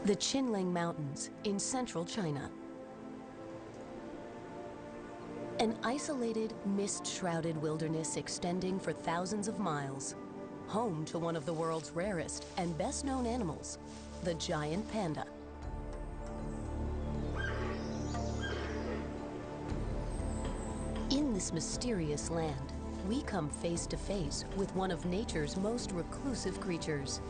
The Qinling Mountains in central China. An isolated, mist-shrouded wilderness extending for thousands of miles, home to one of the world's rarest and best-known animals, the giant panda. In this mysterious land, we come face to face with one of nature's most reclusive creatures.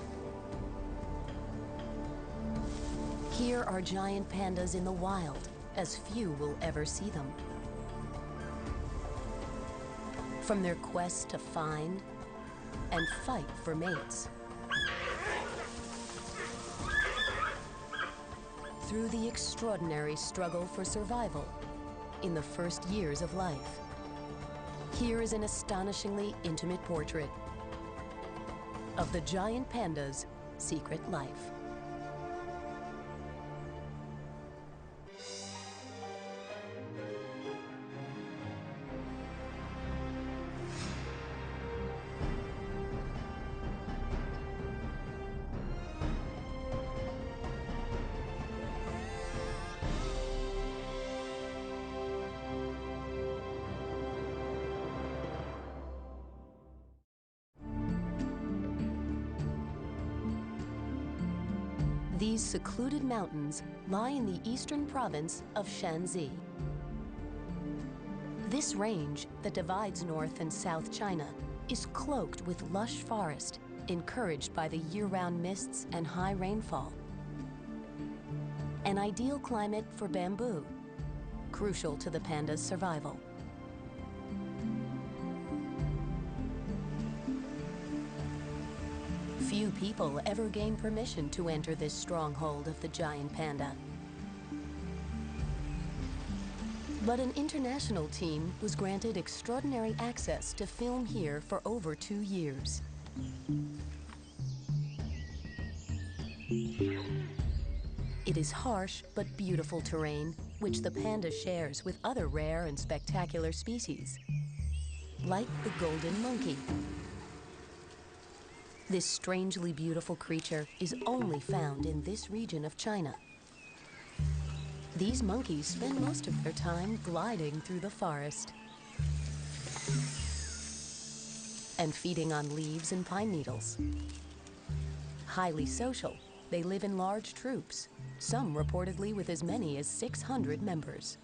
Here are giant pandas in the wild, as few will ever see them. From their quest to find and fight for mates, through the extraordinary struggle for survival in the first years of life, here is an astonishingly intimate portrait of the giant panda's secret life. These secluded mountains lie in the eastern province of Shanxi. This range that divides North and South China is cloaked with lush forest, encouraged by the year-round mists and high rainfall. An ideal climate for bamboo, crucial to the panda's survival. Few people ever gain permission to enter this stronghold of the giant panda. But an international team was granted extraordinary access to film here for over 2 years. It is harsh but beautiful terrain, which the panda shares with other rare and spectacular species, like the golden monkey. This strangely beautiful creature is only found in this region of China. These monkeys spend most of their time gliding through the forest and feeding on leaves and pine needles. Highly social, they live in large troops, some reportedly with as many as 600 members.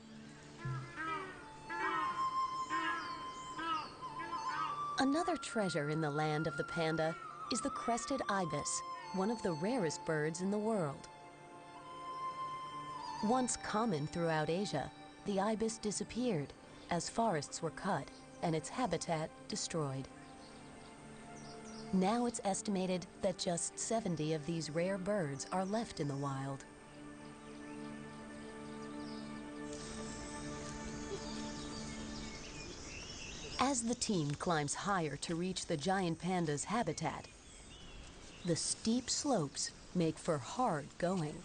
Another treasure in the land of the panda is the crested ibis, one of the rarest birds in the world. Once common throughout Asia, the ibis disappeared as forests were cut and its habitat destroyed. Now it's estimated that just 70 of these rare birds are left in the wild. As the team climbs higher to reach the giant panda's habitat, the steep slopes make for hard going.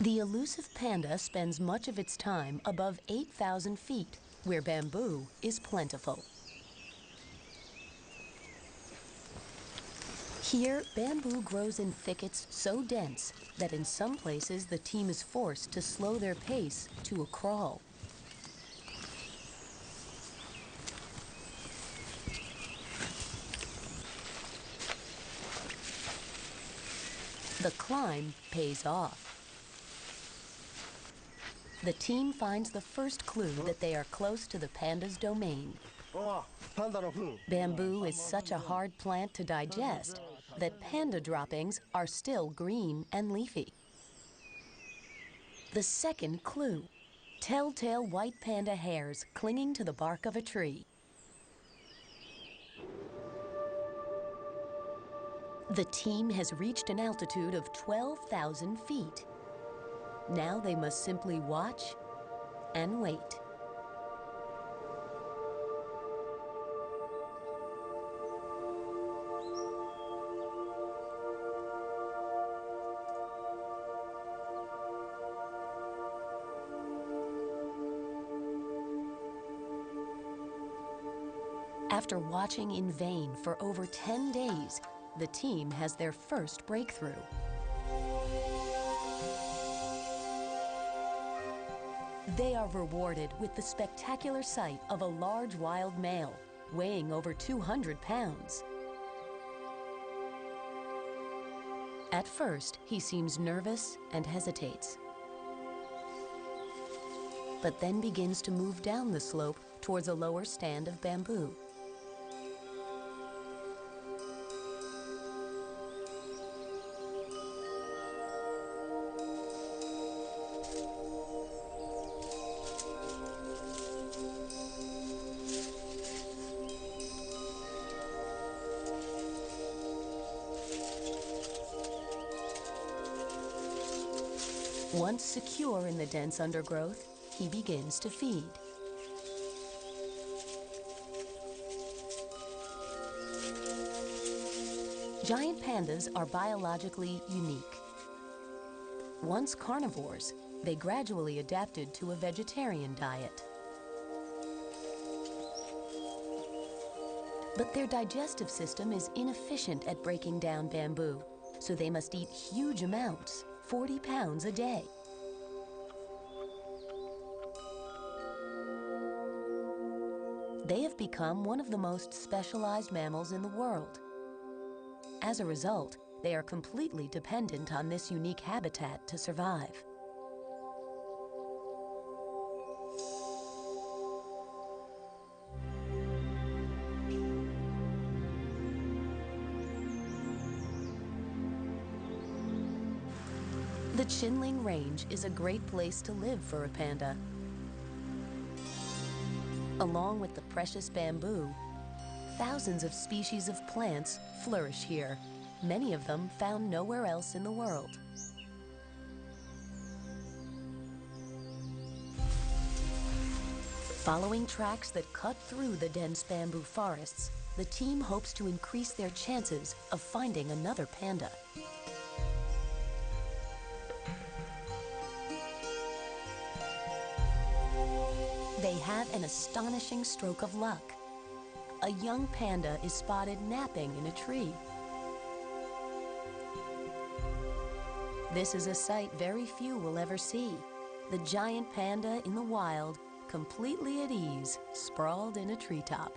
The elusive panda spends much of its time above 8,000 feet, where bamboo is plentiful. Here, bamboo grows in thickets so dense that in some places the team is forced to slow their pace to a crawl. The climb pays off. The team finds the first clue that they are close to the panda's domain. Bamboo is such a hard plant to digest that panda droppings are still green and leafy. The second clue, telltale white panda hairs clinging to the bark of a tree. The team has reached an altitude of 12,000 feet. Now they must simply watch and wait. After watching in vain for over 10 days, the team has their first breakthrough. They are rewarded with the spectacular sight of a large wild male, weighing over 200 pounds. At first, he seems nervous and hesitates, but then begins to move down the slope towards a lower stand of bamboo. Once secure in the dense undergrowth, he begins to feed. Giant pandas are biologically unique. Once carnivores, they gradually adapted to a vegetarian diet. But their digestive system is inefficient at breaking down bamboo, so they must eat huge amounts, 40 pounds a day. They have become one of the most specialized mammals in the world. As a result, they are completely dependent on this unique habitat to survive. The Qinling Range is a great place to live for a panda. Along with the precious bamboo, thousands of species of plants flourish here, many of them found nowhere else in the world. Following tracks that cut through the dense bamboo forests, the team hopes to increase their chances of finding another panda. They have an astonishing stroke of luck. A young panda is spotted napping in a tree. This is a sight very few will ever see. The giant panda in the wild, completely at ease, sprawled in a treetop.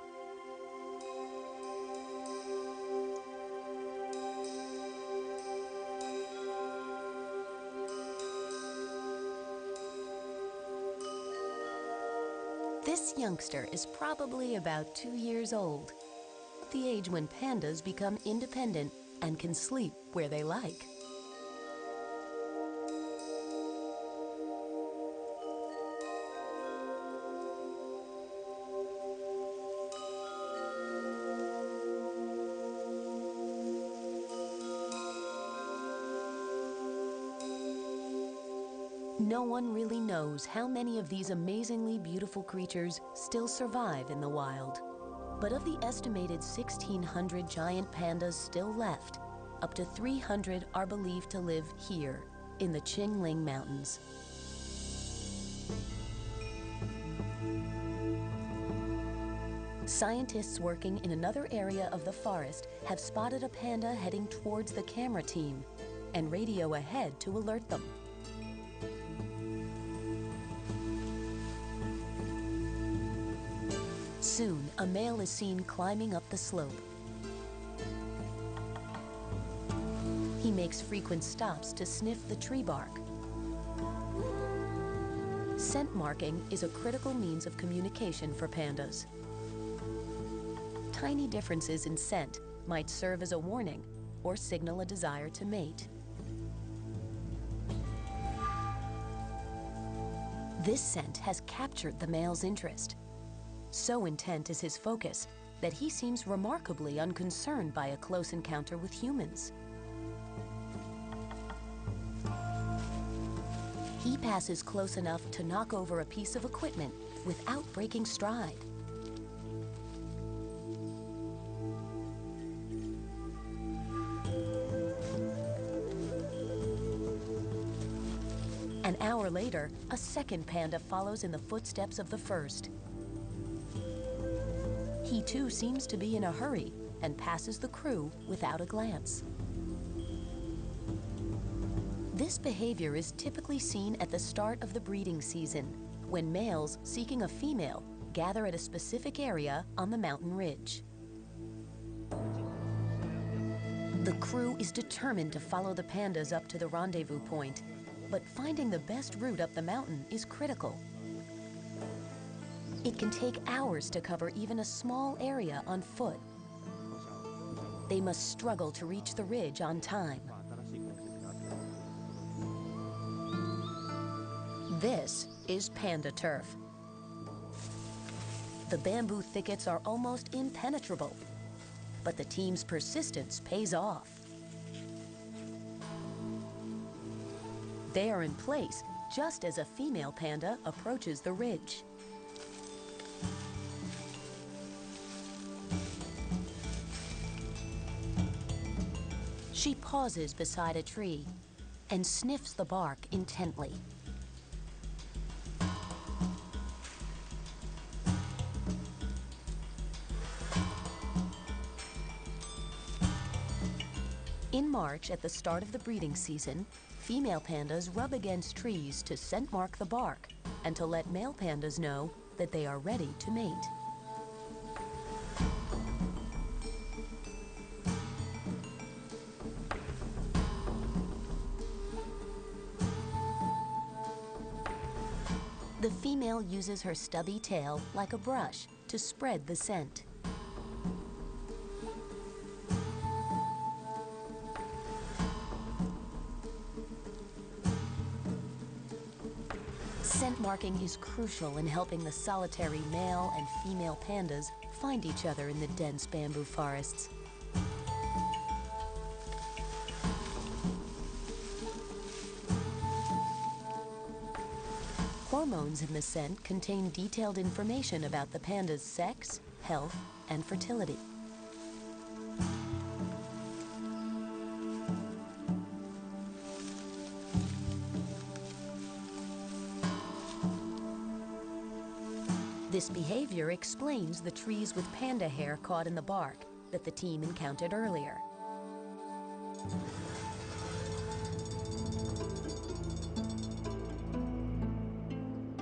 This youngster is probably about 2 years old, the age when pandas become independent and can sleep where they like. No one really knows how many of these amazingly beautiful creatures still survive in the wild. But of the estimated 1,600 giant pandas still left, up to 300 are believed to live here in the Qinling Mountains. Scientists working in another area of the forest have spotted a panda heading towards the camera team and radio ahead to alert them. Soon, a male is seen climbing up the slope. He makes frequent stops to sniff the tree bark. Scent marking is a critical means of communication for pandas. Tiny differences in scent might serve as a warning or signal a desire to mate. This scent has captured the male's interest. So intent is his focus that he seems remarkably unconcerned by a close encounter with humans. He passes close enough to knock over a piece of equipment without breaking stride. An hour later, a second panda follows in the footsteps of the first. He too seems to be in a hurry and passes the crew without a glance. This behavior is typically seen at the start of the breeding season, when males seeking a female gather at a specific area on the mountain ridge. The crew is determined to follow the pandas up to the rendezvous point, but finding the best route up the mountain is critical. It can take hours to cover even a small area on foot. They must struggle to reach the ridge on time. This is panda turf. The bamboo thickets are almost impenetrable, but the team's persistence pays off. They are in place just as a female panda approaches the ridge. She pauses beside a tree and sniffs the bark intently. In March, at the start of the breeding season, female pandas rub against trees to scent mark the bark and to let male pandas know that they are ready to mate. The female uses her stubby tail like a brush to spread the scent. Scent marking is crucial in helping the solitary male and female pandas find each other in the dense bamboo forests. Hormones in the scent contain detailed information about the panda's sex, health, and fertility. This behavior explains the trees with panda hair caught in the bark that the team encountered earlier.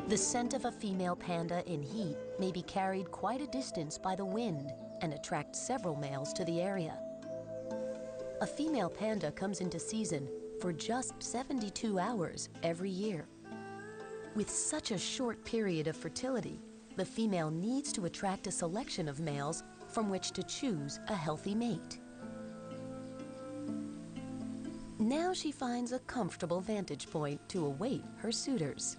The scent of a female panda in heat may be carried quite a distance by the wind and attract several males to the area. A female panda comes into season for just 72 hours every year. With such a short period of fertility, the female needs to attract a selection of males from which to choose a healthy mate. Now she finds a comfortable vantage point to await her suitors.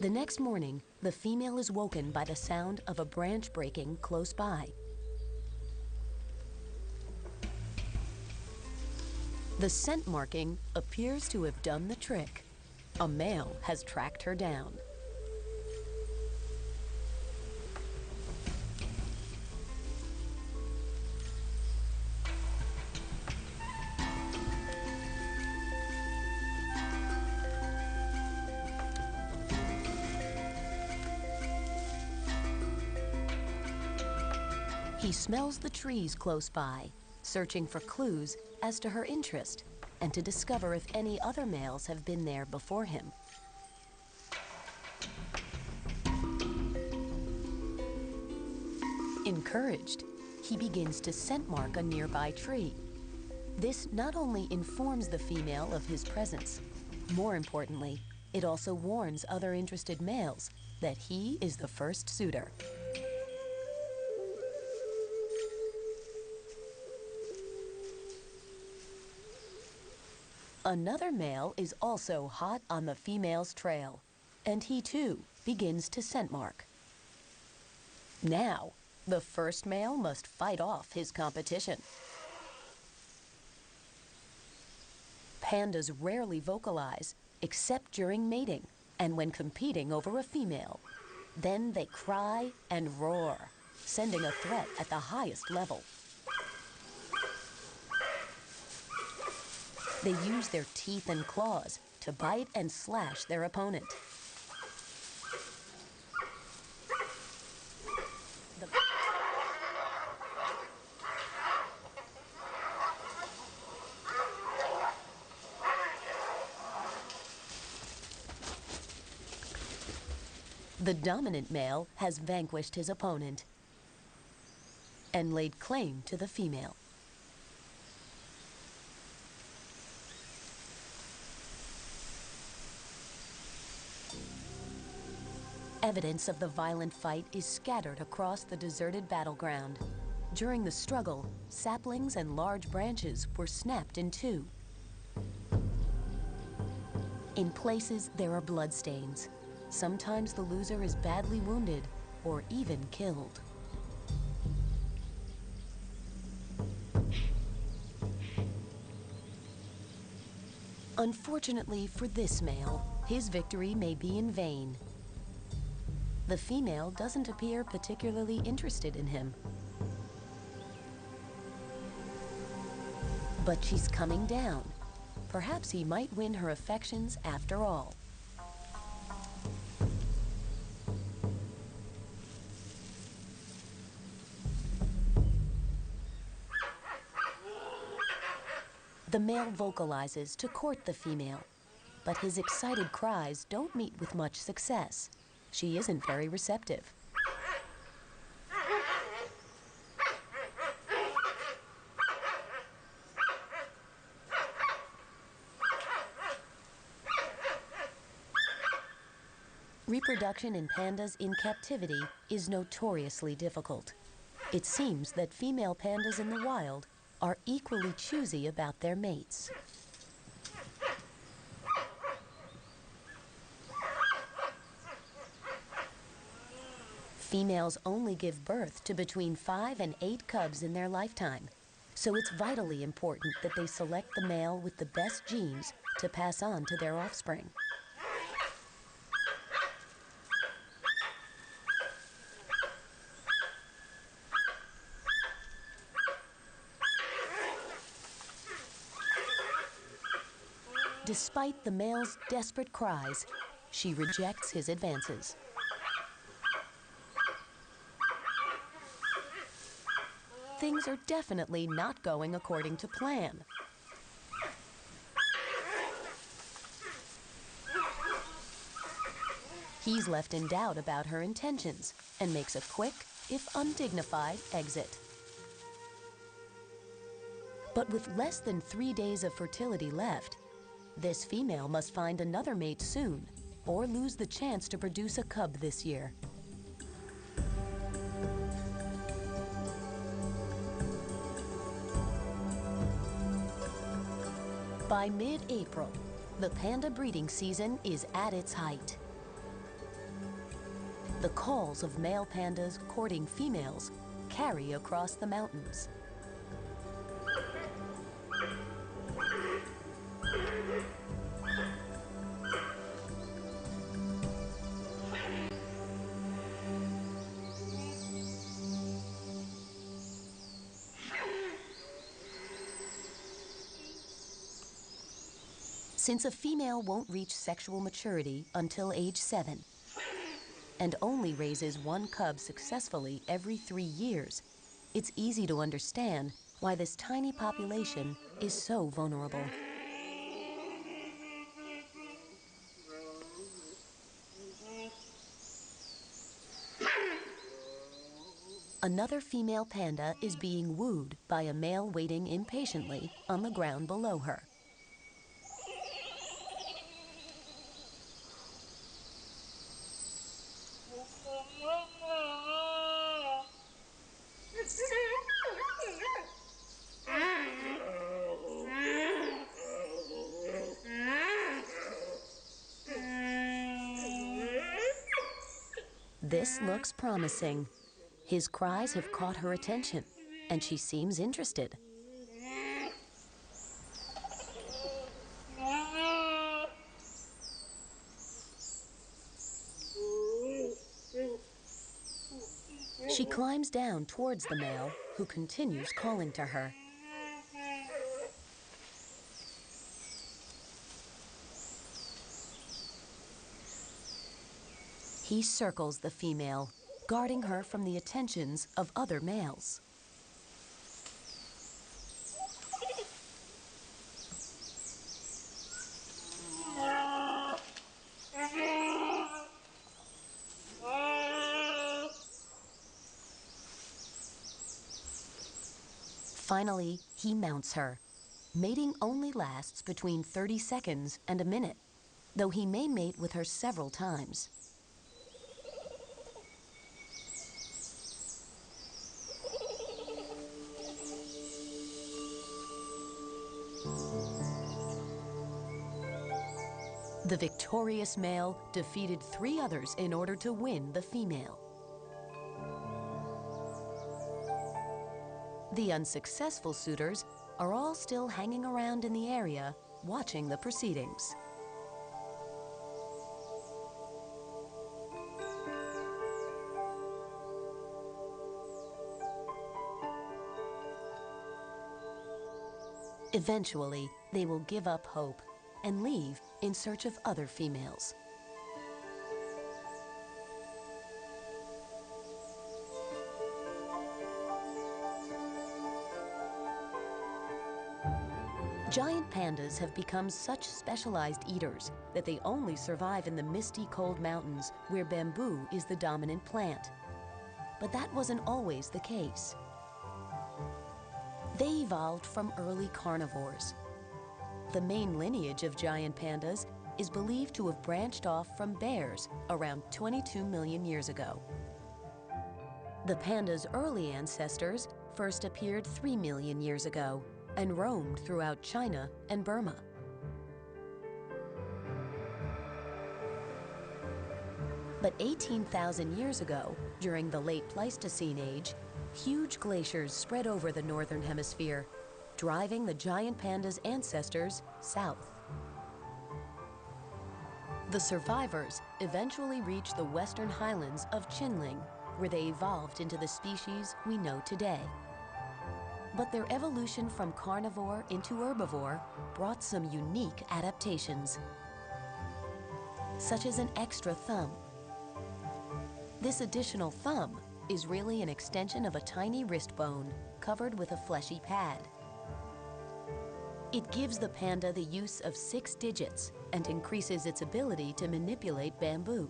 The next morning, the female is woken by the sound of a branch breaking close by. The scent marking appears to have done the trick. A male has tracked her down. He smells the trees close by, searching for clues as to her interest and to discover if any other males have been there before him. Encouraged, he begins to scent mark a nearby tree. This not only informs the female of his presence, more importantly, it also warns other interested males that he is the first suitor. Another male is also hot on the female's trail, and he too begins to scent mark. Now, the first male must fight off his competition. Pandas rarely vocalize, except during mating and when competing over a female. Then they cry and roar, sending a threat at the highest level. They use their teeth and claws to bite and slash their opponent. The dominant male has vanquished his opponent and laid claim to the female. Evidence of the violent fight is scattered across the deserted battleground. During the struggle, saplings and large branches were snapped in two. In places, there are bloodstains. Sometimes the loser is badly wounded or even killed. Unfortunately for this male, his victory may be in vain. The female doesn't appear particularly interested in him. But she's coming down. Perhaps he might win her affections after all. The male vocalizes to court the female, but his excited cries don't meet with much success. She isn't very receptive. Reproduction in pandas in captivity is notoriously difficult. It seems that female pandas in the wild are equally choosy about their mates. Females only give birth to between 5 and 8 cubs in their lifetime, so it's vitally important that they select the male with the best genes to pass on to their offspring. Despite the male's desperate cries, she rejects his advances. Things are definitely not going according to plan. He's left in doubt about her intentions and makes a quick, if undignified, exit. But with less than 3 days of fertility left, this female must find another mate soon or lose the chance to produce a cub this year. By mid-April, the panda breeding season is at its height. The calls of male pandas courting females carry across the mountains. Since a female won't reach sexual maturity until age 7 and only raises one cub successfully every 3 years, it's easy to understand why this tiny population is so vulnerable. Another female panda is being wooed by a male waiting impatiently on the ground below her. This looks promising. His cries have caught her attention, and she seems interested. She climbs down towards the male, who continues calling to her. He circles the female, guarding her from the attentions of other males. Finally, he mounts her. Mating only lasts between 30 seconds and a minute, though he may mate with her several times. The victorious male defeated 3 others in order to win the female. The unsuccessful suitors are all still hanging around in the area, watching the proceedings. Eventually, they will give up hope and leave in search of other females. Giant pandas have become such specialized eaters that they only survive in the misty, cold mountains where bamboo is the dominant plant. But that wasn't always the case. They evolved from early carnivores. The main lineage of giant pandas is believed to have branched off from bears around 22 million years ago. The panda's early ancestors first appeared 3 million years ago and roamed throughout China and Burma. But 18,000 years ago, during the late Pleistocene age, huge glaciers spread over the northern hemisphere, driving the giant panda's ancestors south. The survivors eventually reached the western highlands of Qinling, where they evolved into the species we know today. But their evolution from carnivore into herbivore brought some unique adaptations, such as an extra thumb. This additional thumb is really an extension of a tiny wrist bone covered with a fleshy pad. It gives the panda the use of 6 digits and increases its ability to manipulate bamboo.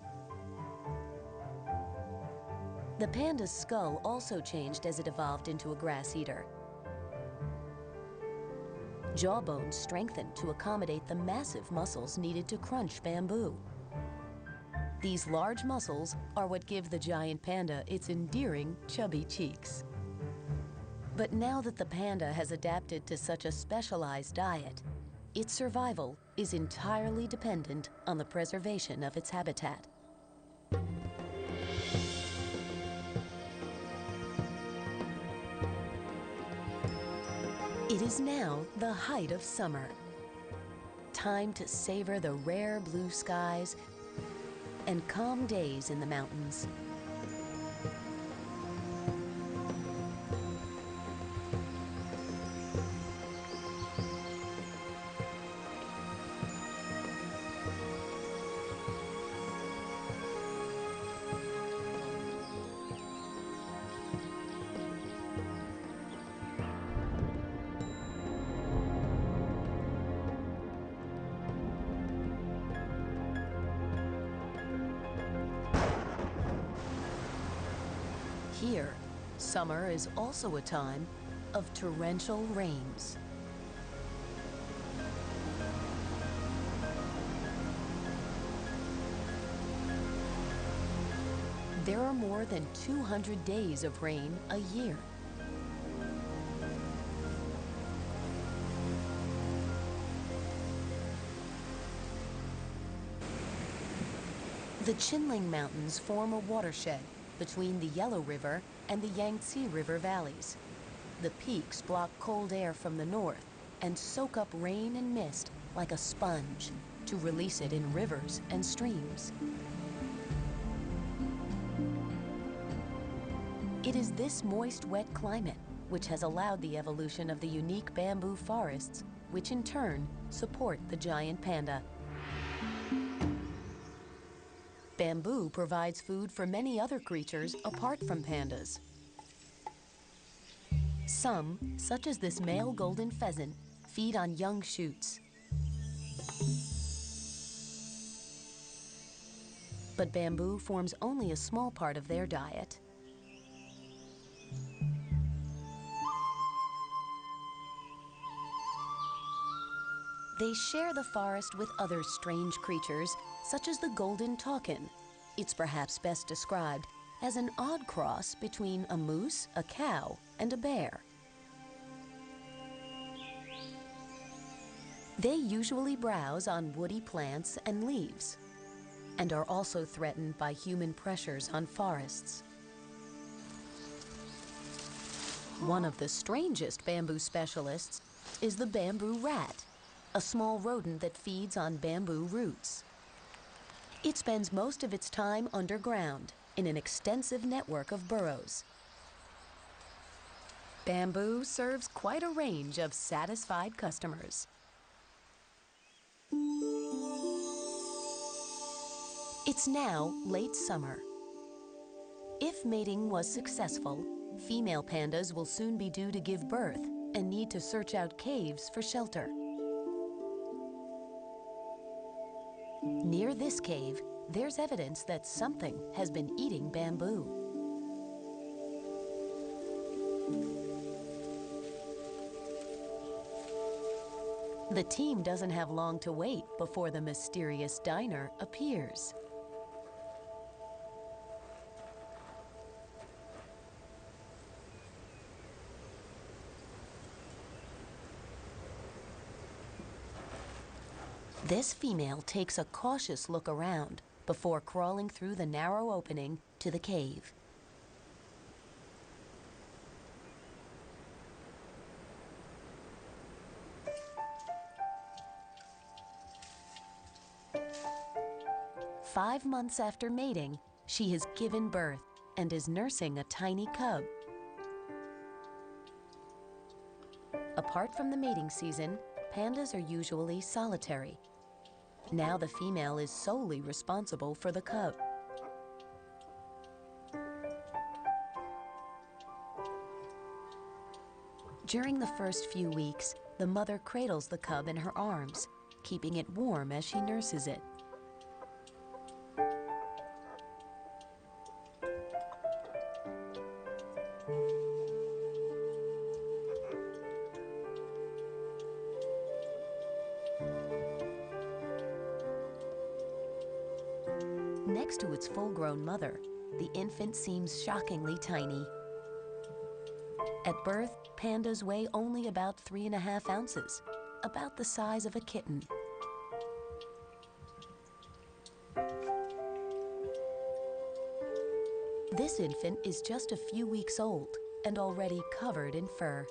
The panda's skull also changed as it evolved into a grass eater. Jawbones strengthened to accommodate the massive muscles needed to crunch bamboo. These large muscles are what give the giant panda its endearing, chubby cheeks. But now that the panda has adapted to such a specialized diet, its survival is entirely dependent on the preservation of its habitat. It is now the height of summer. Time to savor the rare blue skies and calm days in the mountains. Here, summer is also a time of torrential rains. There are more than 200 days of rain a year. The Qinling Mountains form a watershed between the Yellow River and the Yangtze River valleys. The peaks block cold air from the north and soak up rain and mist like a sponge to release it in rivers and streams. It is this moist, wet climate which has allowed the evolution of the unique bamboo forests, which in turn support the giant panda. Bamboo provides food for many other creatures apart from pandas. Some, such as this male golden pheasant, feed on young shoots. But bamboo forms only a small part of their diet. They share the forest with other strange creatures, such as the golden toucan. It's perhaps best described as an odd cross between a moose, a cow, and a bear. They usually browse on woody plants and leaves, and are also threatened by human pressures on forests. One of the strangest bamboo specialists is the bamboo rat, a small rodent that feeds on bamboo roots. It spends most of its time underground in an extensive network of burrows. Bamboo serves quite a range of satisfied customers. It's now late summer. If mating was successful, female pandas will soon be due to give birth and need to search out caves for shelter. Near this cave, there's evidence that something has been eating bamboo. The team doesn't have long to wait before the mysterious diner appears. This female takes a cautious look around before crawling through the narrow opening to the cave. Five months after mating, she has given birth and is nursing a tiny cub. Apart from the mating season, pandas are usually solitary. Now the female is solely responsible for the cub. During the first few weeks, the mother cradles the cub in her arms, keeping it warm as she nurses it. Next to its full-grown mother, the infant seems shockingly tiny. At birth, pandas weigh only about 3.5 ounces, about the size of a kitten. This infant is just a few weeks old and already covered in fur.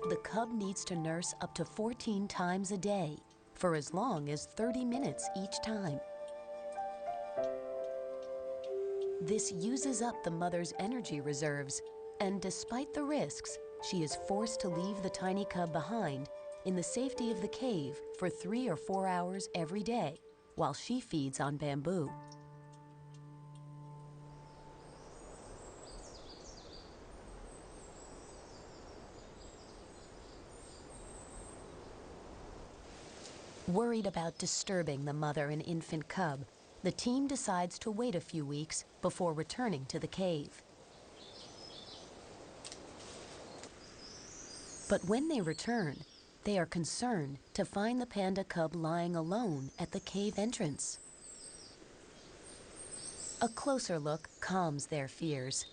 The cub needs to nurse up to 14 times a day for as long as 30 minutes each time. This uses up the mother's energy reserves, and despite the risks, she is forced to leave the tiny cub behind in the safety of the cave for 3 or 4 hours every day while she feeds on bamboo. Worried about disturbing the mother and infant cub, the team decides to wait a few weeks before returning to the cave. But when they return, they are concerned to find the panda cub lying alone at the cave entrance. A closer look calms their fears.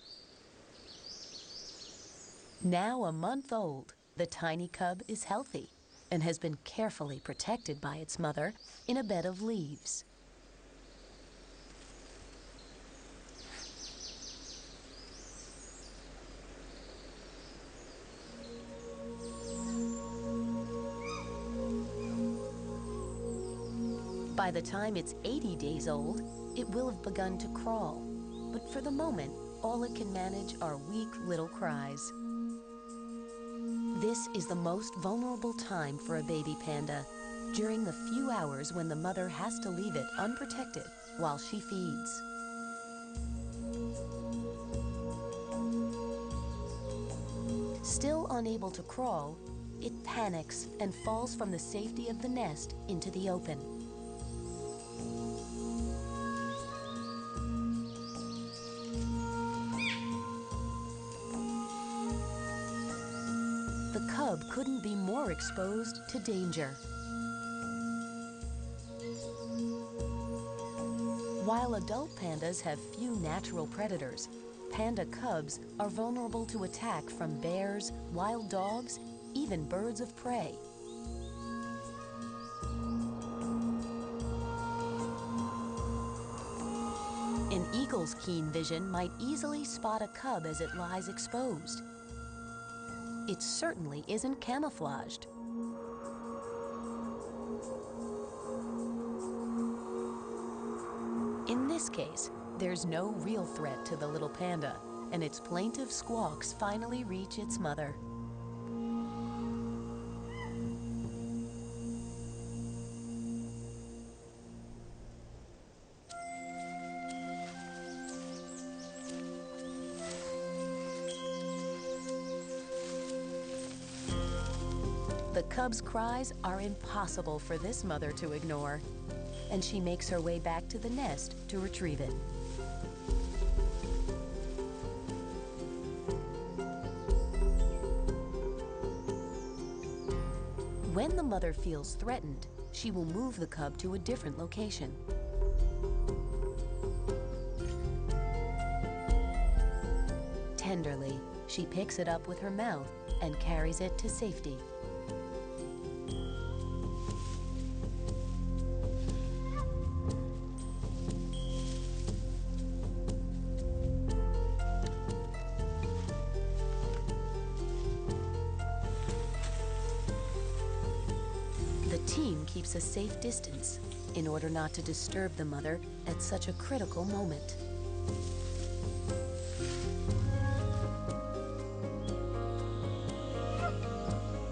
Now a month old, the tiny cub is healthy and has been carefully protected by its mother in a bed of leaves. By the time it's 80 days old, it will have begun to crawl, but for the moment, all it can manage are weak little cries. This is the most vulnerable time for a baby panda, during the few hours when the mother has to leave it unprotected while she feeds. Still unable to crawl, it panics and falls from the safety of the nest into the open. The cub couldn't be more exposed to danger. While adult pandas have few natural predators, panda cubs are vulnerable to attack from bears, wild dogs, even birds of prey. An eagle's keen vision might easily spot a cub as it lies exposed. It certainly isn't camouflaged. In this case, there's no real threat to the little panda, and its plaintive squawks finally reach its mother. The cub's cries are impossible for this mother to ignore, and she makes her way back to the nest to retrieve it. When the mother feels threatened, she will move the cub to a different location. Tenderly, she picks it up with her mouth and carries it to safety. The team keeps a safe distance in order not to disturb the mother at such a critical moment.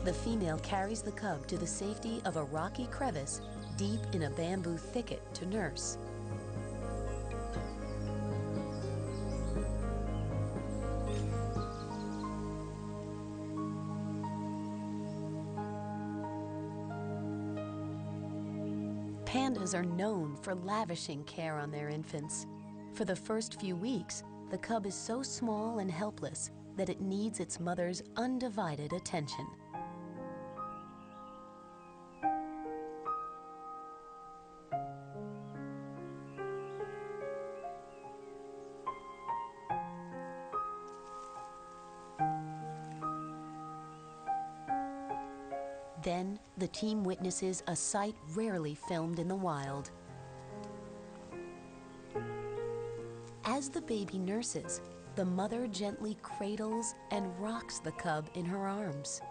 The female carries the cub to the safety of a rocky crevice deep in a bamboo thicket to nurse. Pandas are known for lavishing care on their infants. For the first few weeks, the cub is so small and helpless that it needs its mother's undivided attention. Then, the team witnesses a sight rarely filmed in the wild. As the baby nurses, the mother gently cradles and rocks the cub in her arms.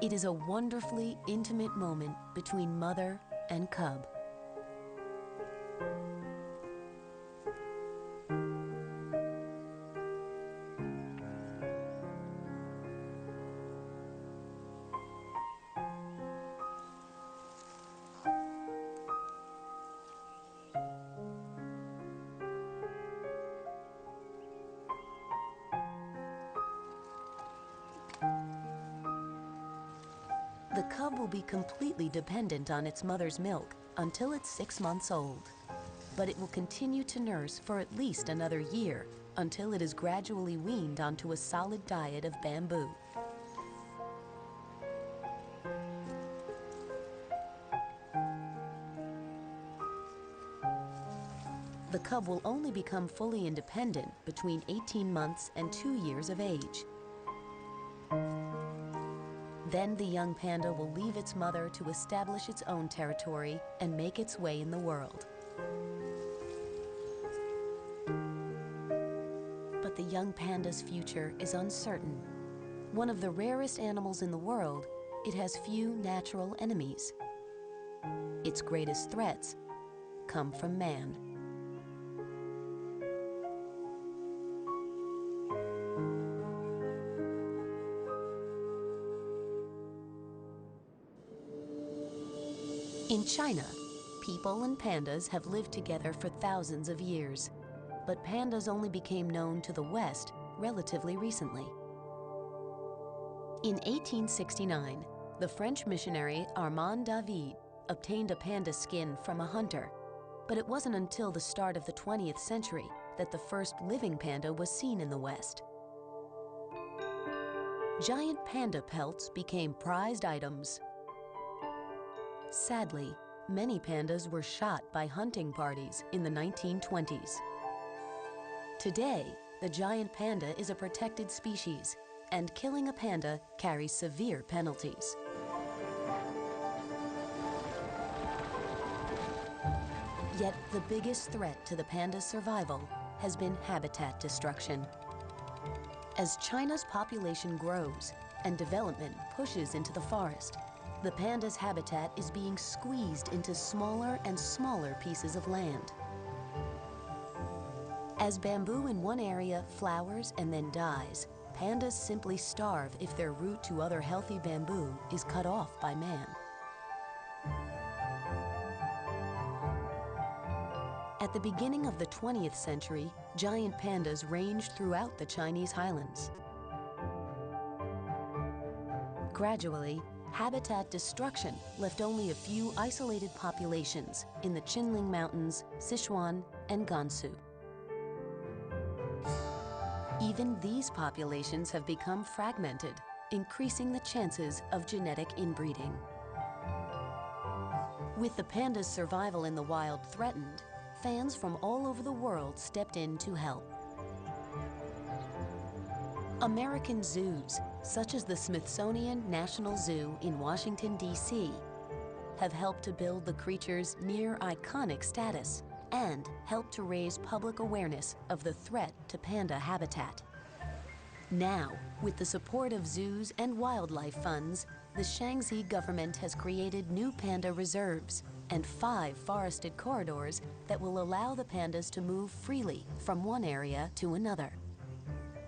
It is a wonderfully intimate moment between mother and cub. The cub will be completely dependent on its mother's milk until it's 6 months old. But it will continue to nurse for at least another year until it is gradually weaned onto a solid diet of bamboo. The cub will only become fully independent between 18 months and 2 years of age. Then the young panda will leave its mother to establish its own territory and make its way in the world. But the young panda's future is uncertain. One of the rarest animals in the world, it has few natural enemies. Its greatest threats come from man. In China, people and pandas have lived together for thousands of years, but pandas only became known to the West relatively recently. In 1869, the French missionary Armand David obtained a panda skin from a hunter, but it wasn't until the start of the 20th century that the first living panda was seen in the West. Giant panda pelts became prized items. Sadly, many pandas were shot by hunting parties in the 1920s. Today, the giant panda is a protected species, and killing a panda carries severe penalties. Yet the biggest threat to the panda's survival has been habitat destruction. As China's population grows and development pushes into the forest, the panda's habitat is being squeezed into smaller and smaller pieces of land. As bamboo in one area flowers and then dies, pandas simply starve if their route to other healthy bamboo is cut off by man. At the beginning of the 20th century, giant pandas ranged throughout the Chinese highlands. Gradually, habitat destruction left only a few isolated populations in the Qinling Mountains, Sichuan, and Gansu. Even these populations have become fragmented, increasing the chances of genetic inbreeding. With the panda's survival in the wild threatened, fans from all over the world stepped in to help. American zoos, such as the Smithsonian National Zoo in Washington, D.C., have helped to build the creature's near-iconic status and helped to raise public awareness of the threat to panda habitat. Now, with the support of zoos and wildlife funds, the Shaanxi government has created new panda reserves and 5 forested corridors that will allow the pandas to move freely from one area to another.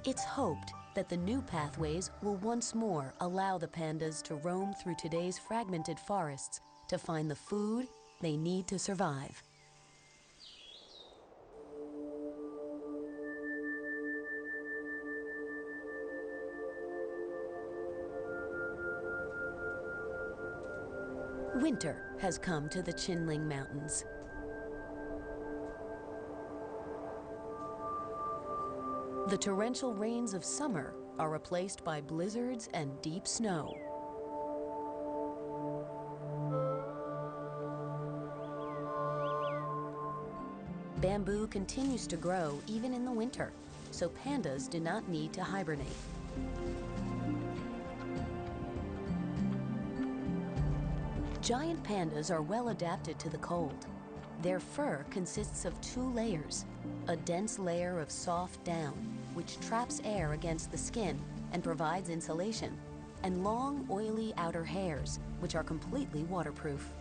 It's hoped that the new pathways will once more allow the pandas to roam through today's fragmented forests to find the food they need to survive. Winter has come to the Qinling Mountains. The torrential rains of summer are replaced by blizzards and deep snow. Bamboo continues to grow even in the winter, so pandas do not need to hibernate. Giant pandas are well adapted to the cold. Their fur consists of 2 layers, a dense layer of soft down, which traps air against the skin and provides insulation, and long, oily outer hairs, which are completely waterproof.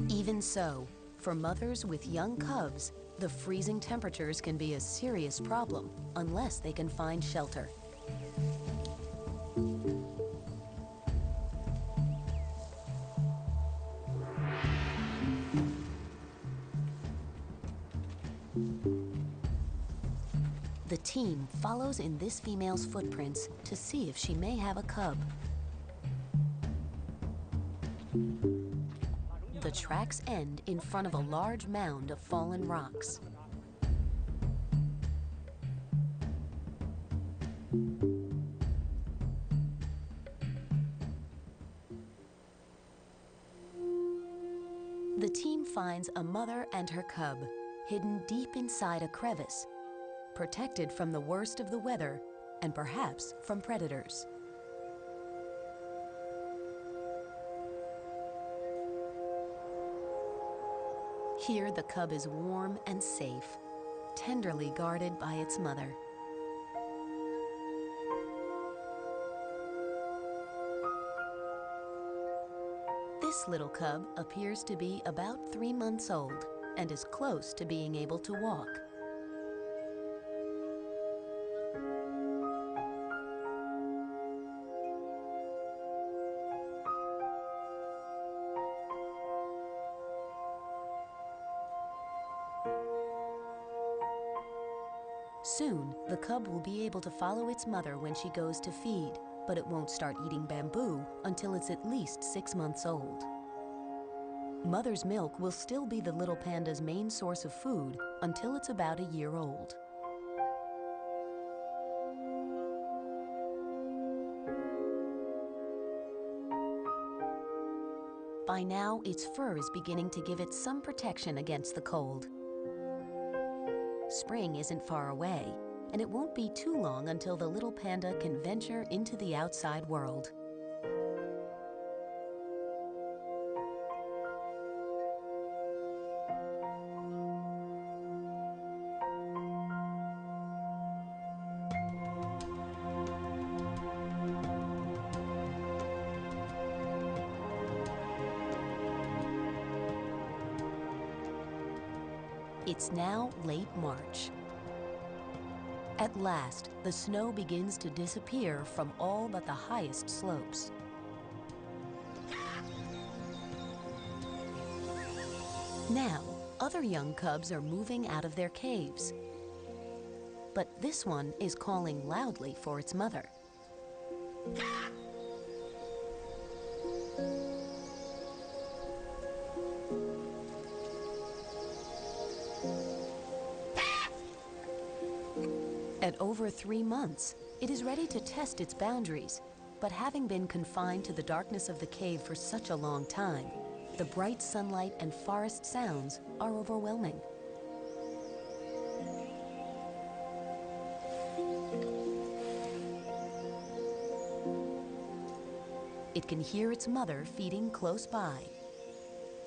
Even so, for mothers with young cubs, the freezing temperatures can be a serious problem unless they can find shelter. The team follows in this female's footprints to see if she may have a cub. The tracks end in front of a large mound of fallen rocks. The team finds a mother and her cub hidden deep inside a crevice, protected from the worst of the weather and perhaps from predators. Here, the cub is warm and safe, tenderly guarded by its mother. This little cub appears to be about 3 months old and is close to being able to walk. Soon, the cub will be able to follow its mother when she goes to feed, but it won't start eating bamboo until it's at least 6 months old. Mother's milk will still be the little panda's main source of food until it's about a year old. By now, its fur is beginning to give it some protection against the cold. Spring isn't far away, and it won't be too long until the little panda can venture into the outside world. It's now late March. At last, the snow begins to disappear from all but the highest slopes. Now, other young cubs are moving out of their caves. But this one is calling loudly for its mother. At over 3 months, it is ready to test its boundaries, but having been confined to the darkness of the cave for such a long time, the bright sunlight and forest sounds are overwhelming. It can hear its mother feeding close by,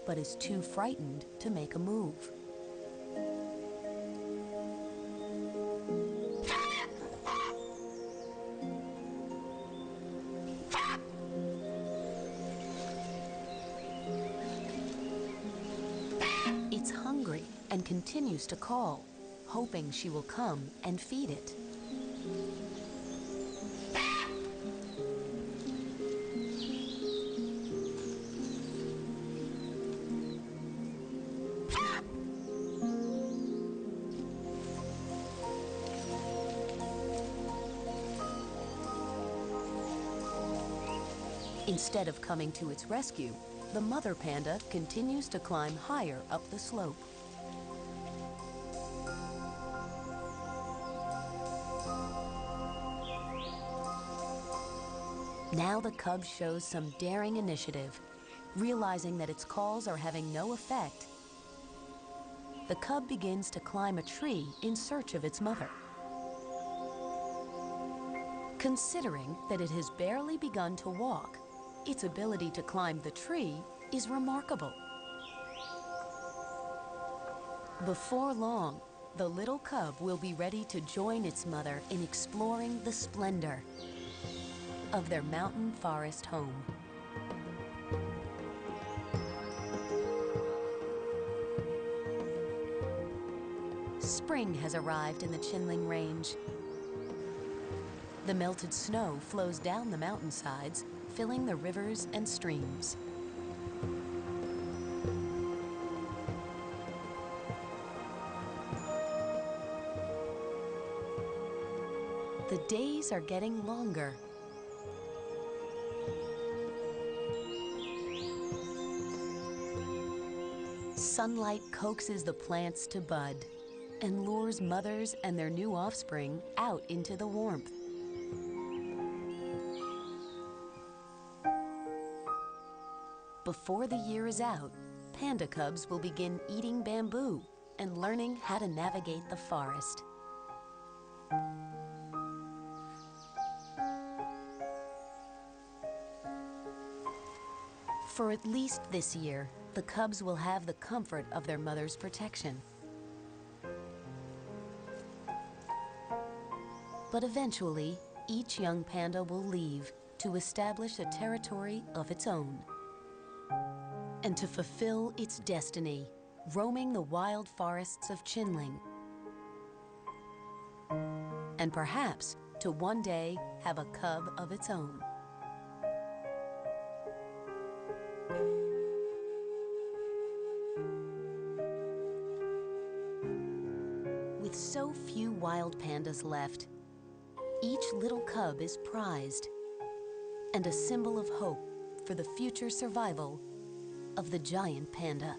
but is too frightened to make a move. It's hungry and continues to call, hoping she will come and feed it. Instead of coming to its rescue, the mother panda continues to climb higher up the slope. Now the cub shows some daring initiative. Realizing that its calls are having no effect, the cub begins to climb a tree in search of its mother. Considering that it has barely begun to walk, its ability to climb the tree is remarkable. Before long, the little cub will be ready to join its mother in exploring the splendor of their mountain forest home. Spring has arrived in the Chinling Range. The melted snow flows down the mountainsides, filling the rivers and streams. The days are getting longer. Sunlight coaxes the plants to bud and lures mothers and their new offspring out into the warmth. Before the year is out, panda cubs will begin eating bamboo and learning how to navigate the forest. For at least this year, the cubs will have the comfort of their mother's protection. But eventually, each young panda will leave to establish a territory of its own and to fulfill its destiny, roaming the wild forests of Chinling, and perhaps to one day have a cub of its own. With so few wild pandas left, each little cub is prized and a symbol of hope for the future survival of the giant panda.